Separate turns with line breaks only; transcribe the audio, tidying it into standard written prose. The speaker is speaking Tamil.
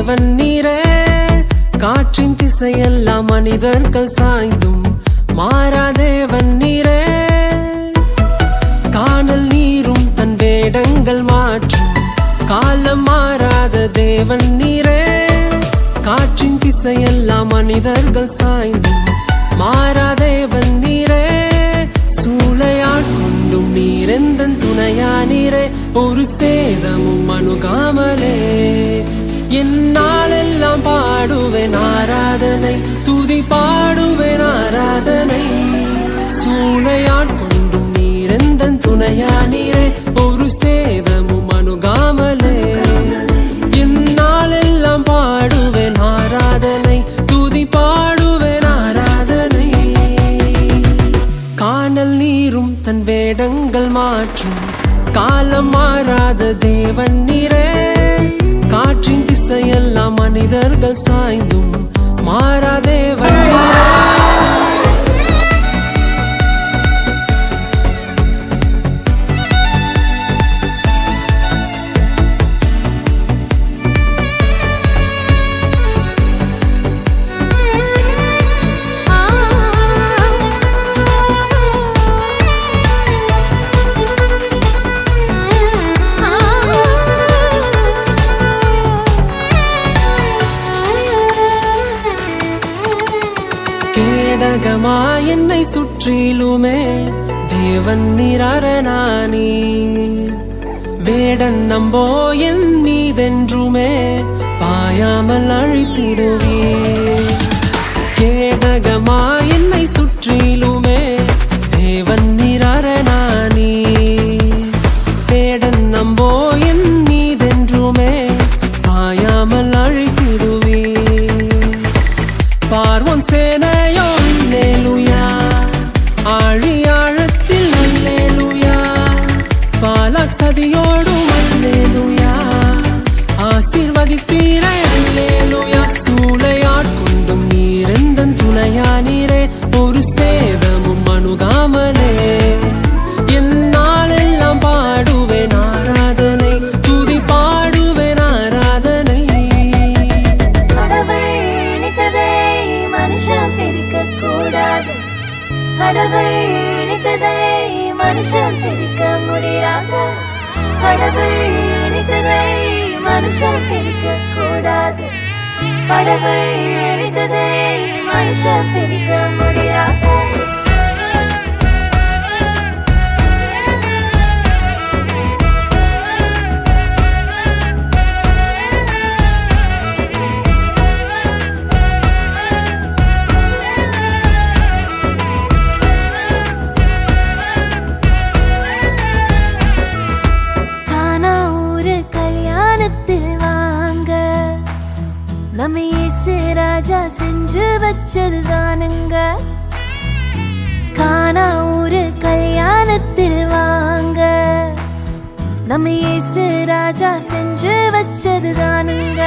தேவன் நீரே. காற்றின் திசையெல்லாம் மனிதர்கள் சாய்ந்தும் மாறா தேவன் நீரே. காணல் நீரும் தன் வேடங்கள் மாற்றும் காலம் மாறாத தேவன் நீரே. காற்றின் திசையெல்லாம் மனிதர்கள் சாய்ந்தும் மாறா தேவன் நீரே. சூளையாட் கொண்டும் நீரெந்தன் துணையா நீரே. ஒரு சேதமும் அணுகாமலே என்னாலெல்லாம் பாடுவேன் ஆராதனை, துதி பாடுவேன் ஆராதனை. சூளையாட் கொண்டும் நீரெந்தன் துணையா நீரே. ஒரு சேதமும் அணுகாமலே என்னாலெல்லாம் பாடுவேன் ஆராதனை, துதி பாடுவேன் ஆராதனை. காணல் நீரும் தன் வேடங்கள் மாற்றும் காலம் மாறாத தேவன் நீரே. காற்றின் திசையெல்லாம் மனிதர்கள் சாய்ந்தும் மாறா தேவன் நீரே. கேடகமா என்னை சுற்றிலுமே தேவன் நீராரணானீர். வேடன் நம்போ என் மீதென்றுமே பாயாமல் அழித்திடுவீர். கேடகமா என்னை சுற்றிலுமே தேவன் நீராரணானீர். வேடன் நம்போ என் மீதென்றுமே பாயாமல் அழித்திடுவீர். பார்வோன் சேனையோ அல்லேலூயா, ஆழியாழத்தில் அல்லேலூயா, பாலாக் சதியோடும் அல்லேலூயா, ஆசீர்வதித்தீரே அல்லேலூயா. சூளையாட் கொண்டும் நீரெந்தன் துணையா நீரே. ஒரு சேதமும் அணுகாமலே என்னாலெல்லாம் பாடுவேன் ஆராதனை, துதி பாடுவேன் ஆராதனை.
மனுஷன் பிரிக்க கூடாது, கடவுள் இணைத்ததை மனுஷன் பிரிக்க முடியாது. கடவுள் இணைத்ததை மனுஷன் பிரிக்க கூடாது, கடவுள் இணைத்ததை மனுஷன் பிரிக்க முடியாது. நம்ம இயேசு ராஜா செஞ்சு வச்சதுதானுங்க. கானா ஊரு கல்யாணத்தில் வாங்க, நம்ம இயேசு ராஜா செஞ்சு வச்சதுதானுங்க.